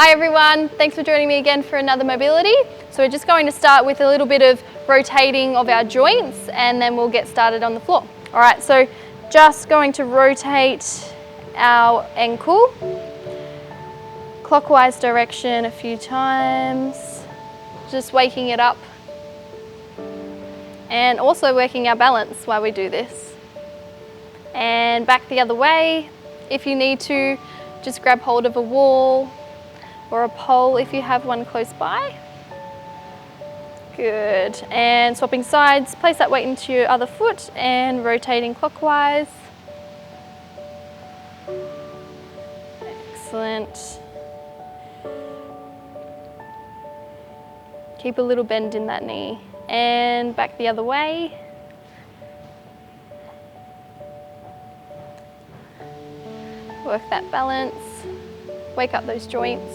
Hi everyone, thanks for joining me again for another mobility. So we're just going to start with a little bit of rotating of our joints and then we'll get started on the floor. All right, so just going to rotate our ankle clockwise direction a few times, just waking it up and also working our balance while we do this. And back the other way. If you need to, just grab hold of a wall or a pole if you have one close by. Good, and swapping sides, place that weight into your other foot and rotating clockwise. Excellent. Keep a little bend in that knee and back the other way. Work that balance, wake up those joints.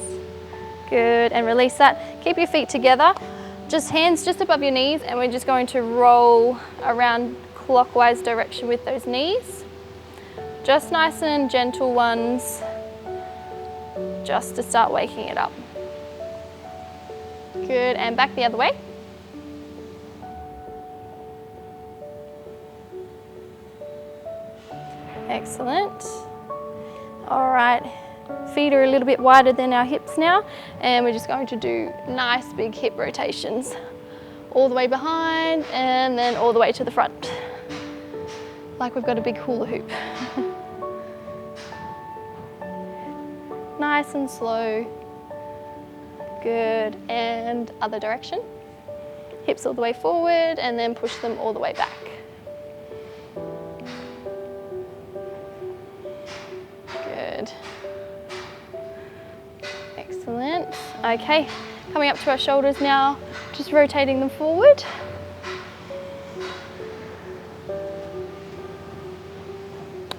Good, and release that. Keep your feet together, just hands just above your knees, and we're just going to roll around clockwise direction with those knees. Just nice and gentle ones, just to start waking it up. Good, and back the other way. Excellent. All right. Feet are a little bit wider than our hips now, and we're just going to do nice big hip rotations. All the way behind and then all the way to the front. Like we've got a big hula hoop. Nice and slow. Good, and other direction. Hips all the way forward and then push them all the way back. Good. Excellent. Okay, coming up to our shoulders now, just rotating them forward.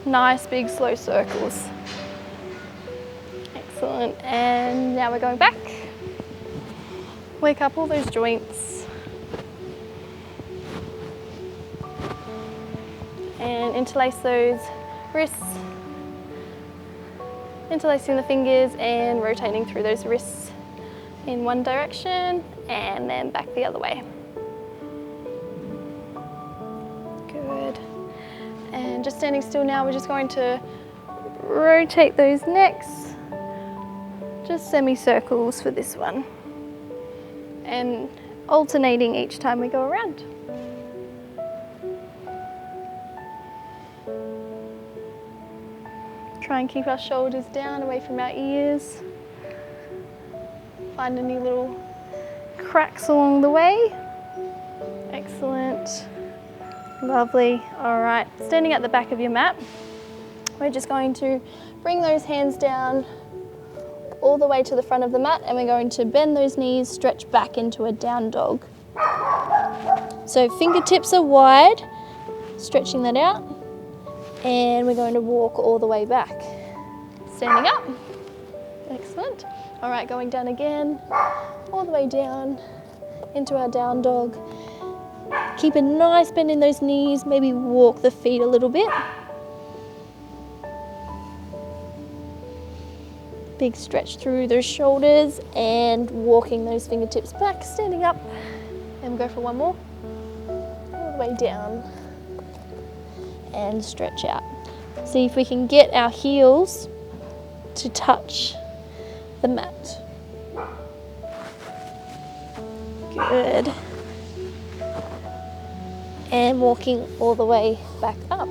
Nice big slow circles. Excellent, and now we're going back. Wake up all those joints. And interlace those wrists. Interlacing the fingers and rotating through those wrists in one direction and then back the other way. Good. And just standing still now, we're just going to rotate those necks. Just semicircles for this one. And alternating each time we go around. Try and keep our shoulders down, away from our ears. Find any little cracks along the way. Excellent. Lovely. All right, standing at the back of your mat, we're just going to bring those hands down all the way to the front of the mat, and we're going to bend those knees, stretch back into a down dog. So fingertips are wide, stretching that out. And we're going to walk all the way back. Standing up. Excellent. All right, going down again, all the way down into our down dog. Keep a nice bend in those knees, maybe walk the feet a little bit. Big stretch through those shoulders and walking those fingertips back, standing up. And we'll go for one more. All the way down. And stretch out. See if we can get our heels to touch the mat. Good. And walking all the way back up.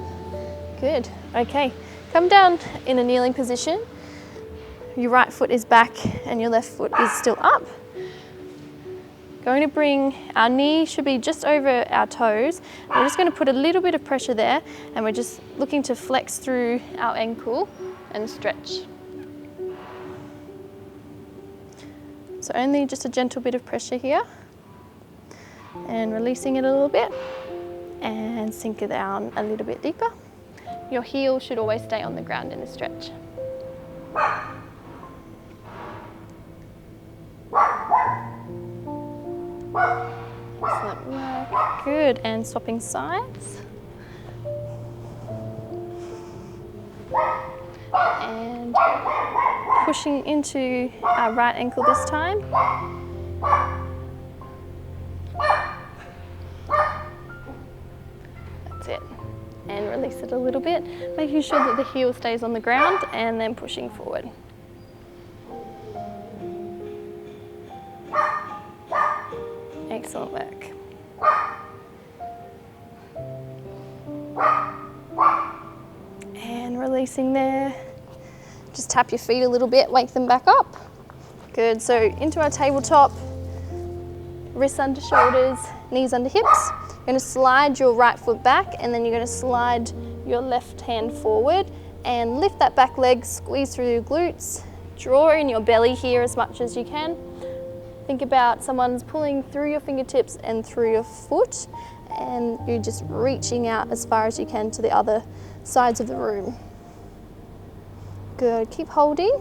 Good. Okay, come down in a kneeling position. Your right foot is back and your left foot is still up. Going to bring our knee, should be just over our toes. We're just going to put a little bit of pressure there and we're just looking to flex through our ankle and stretch. So only just a gentle bit of pressure here and releasing it a little bit and sink it down a little bit deeper. Your heel should always stay on the ground in a stretch. Excellent work. Good, and swapping sides. And pushing into our right ankle this time. That's it. And release it a little bit, making sure that the heel stays on the ground and then pushing forward. Excellent work. And releasing there. Just tap your feet a little bit, wake them back up. Good, so into our tabletop, wrists under shoulders, knees under hips. You're gonna slide your right foot back and then you're gonna slide your left hand forward and lift that back leg, squeeze through your glutes, draw in your belly here as much as you can. Think about someone's pulling through your fingertips and through your foot, and you're just reaching out as far as you can to the other sides of the room. Good, keep holding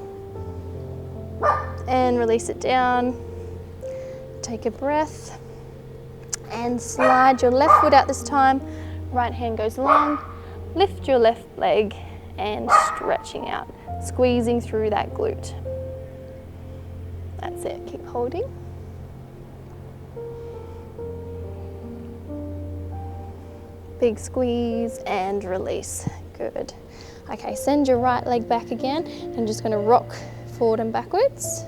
and release it down. Take a breath and slide your left foot out this time. Right hand goes long, lift your left leg and stretching out, squeezing through that glute. That's it, keep holding. Big squeeze and release, good. Okay, send your right leg back again and just gonna rock forward and backwards.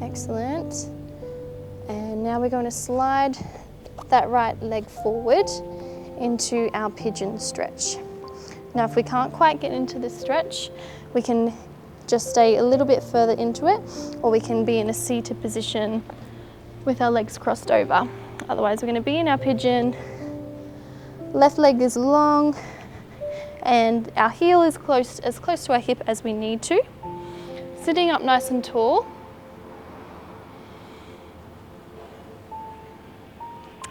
Excellent. And now we're going to slide that right leg forward into our pigeon stretch. Now, if we can't quite get into this stretch, we can just stay a little bit further into it, or we can be in a seated position with our legs crossed over. Otherwise, we're going to be in our pigeon. Left leg is long and our heel is as close to our hip as we need to. Sitting up nice and tall.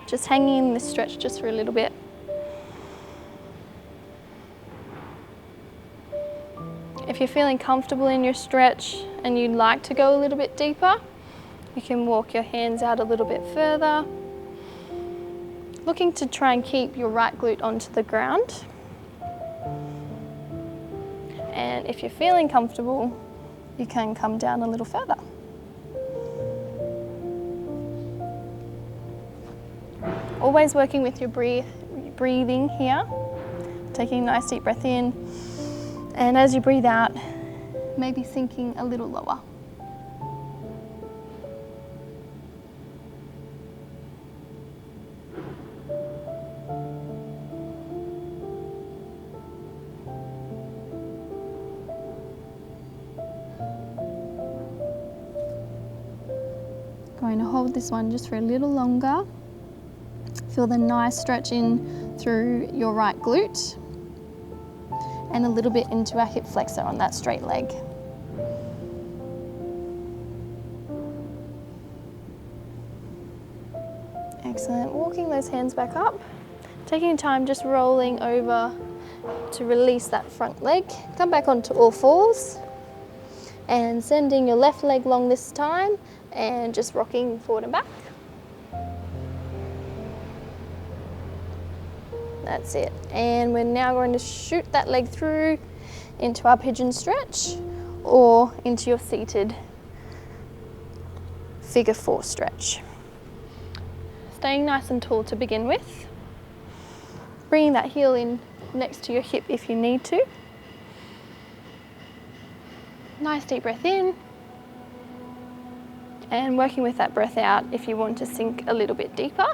Just hanging in this stretch just for a little bit. If you're feeling comfortable in your stretch and you'd like to go a little bit deeper, you can walk your hands out a little bit further. Looking to try and keep your right glute onto the ground. And if you're feeling comfortable, you can come down a little further. Always working with your breathing here. Taking a nice deep breath in. And as you breathe out, maybe sinking a little lower. Going to hold this one just for a little longer. Feel the nice stretch in through your right glute and a little bit into our hip flexor on that straight leg. Excellent, walking those hands back up, taking time just rolling over to release that front leg. Come back onto all fours and sending your left leg long this time and just rocking forward and back. That's it. And we're now going to shoot that leg through into our pigeon stretch or into your seated figure four stretch. Staying nice and tall to begin with. Bringing that heel in next to your hip if you need to. Nice deep breath in. And working with that breath out if you want to sink a little bit deeper.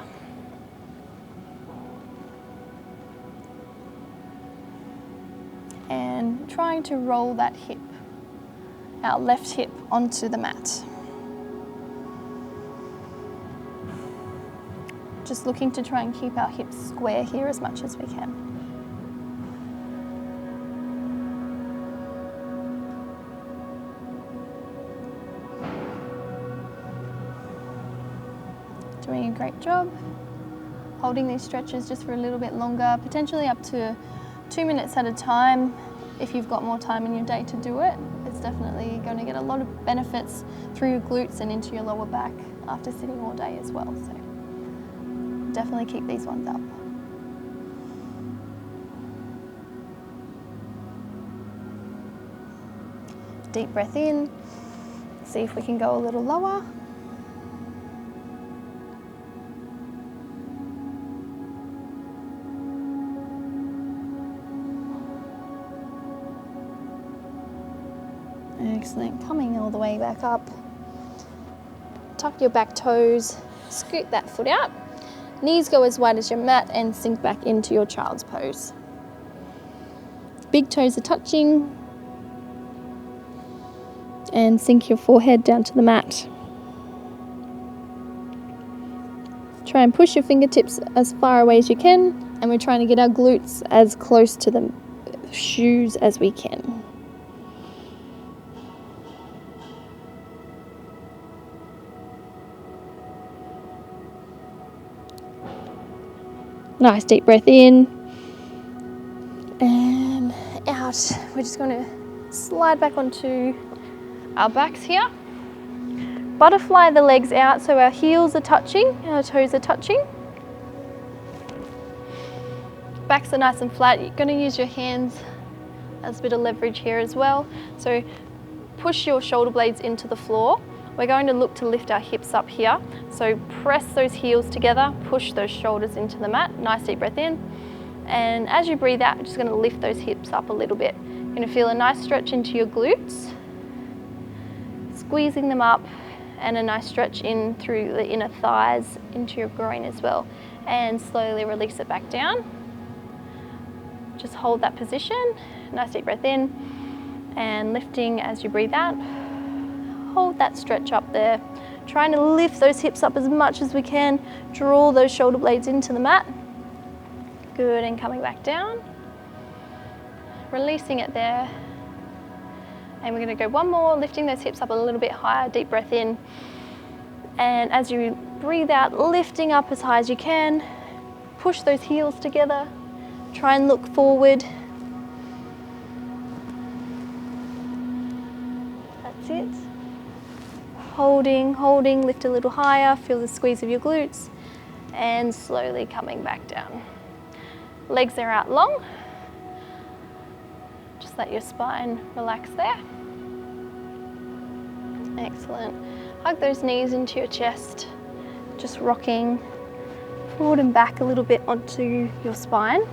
And trying to roll that hip, our left hip, onto the mat. Just looking to try and keep our hips square here as much as we can. Doing a great job. Holding these stretches just for a little bit longer, potentially up to 2 minutes at a time. If you've got more time in your day to do it, it's definitely going to get a lot of benefits through your glutes and into your lower back after sitting all day as well. So definitely keep these ones up. Deep breath in. See if we can go a little lower. Excellent, coming all the way back up. Tuck your back toes, scoot that foot out. Knees go as wide as your mat and sink back into your child's pose. Big toes are touching. And sink your forehead down to the mat. Try and push your fingertips as far away as you can, and we're trying to get our glutes as close to the shoes as we can. Nice deep breath in and out. We're just going to slide back onto our backs here. Butterfly the legs out so our heels are touching, our toes are touching. Backs are nice and flat. You're going to use your hands as a bit of leverage here as well. So push your shoulder blades into the floor. We're going to look to lift our hips up here. So press those heels together, push those shoulders into the mat. Nice deep breath in. And as you breathe out, you're just going to lift those hips up a little bit. You're going to feel a nice stretch into your glutes, squeezing them up, and a nice stretch in through the inner thighs into your groin as well. And slowly release it back down. Just hold that position. Nice deep breath in and lifting as you breathe out. Hold that stretch up there. Trying to lift those hips up as much as we can. Draw those shoulder blades into the mat. Good, and coming back down. Releasing it there. And we're going to go one more, lifting those hips up a little bit higher. Deep breath in. And as you breathe out, lifting up as high as you can. Push those heels together. Try and look forward. That's it. Holding, lift a little higher, feel the squeeze of your glutes, and slowly coming back down. Legs are out long. Just let your spine relax there. Excellent. Hug those knees into your chest, just rocking forward and back a little bit onto your spine.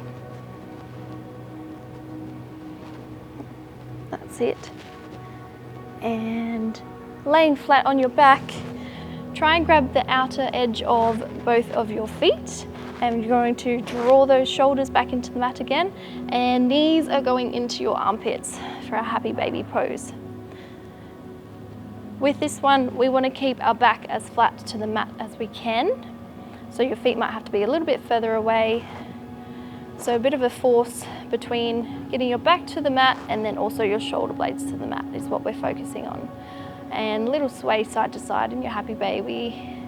That's it. And laying flat on your back, try and grab the outer edge of both of your feet, and you're going to draw those shoulders back into the mat again, and knees are going into your armpits for our happy baby pose. With this one, we want to keep our back as flat to the mat as we can, so your feet might have to be a little bit further away. So a bit of a force between getting your back to the mat and then also your shoulder blades to the mat is what we're focusing on. And little sway side to side in your happy baby.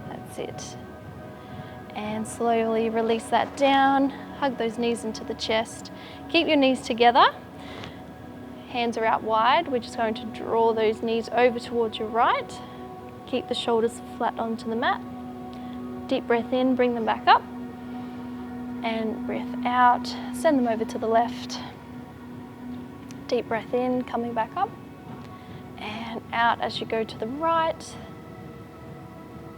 That's it. And slowly release that down. Hug those knees into the chest. Keep your knees together. Hands are out wide. We're just going to draw those knees over towards your right. Keep the shoulders flat onto the mat. Deep breath in, bring them back up. And breath out, send them over to the left. Deep breath in, coming back up. And out as you go to the right.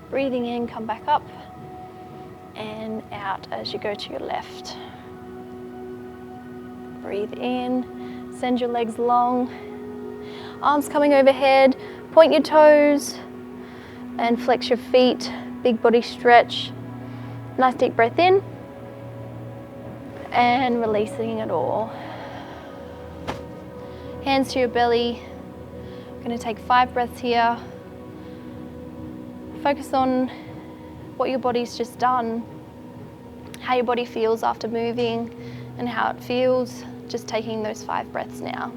Breathing in, come back up. And out as you go to your left. Breathe in, send your legs long. Arms coming overhead, point your toes and flex your feet. Big body stretch. Nice deep breath in. And releasing it all. Hands to your belly. I'm going to take 5 breaths here. Focus on what your body's just done, how your body feels after moving, and how it feels just taking those 5 breaths now.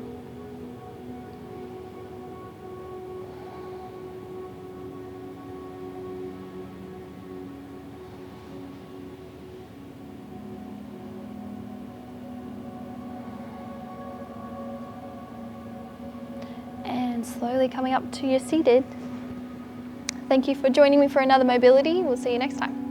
Slowly coming up to your seated. Thank you for joining me for another mobility. We'll see you next time.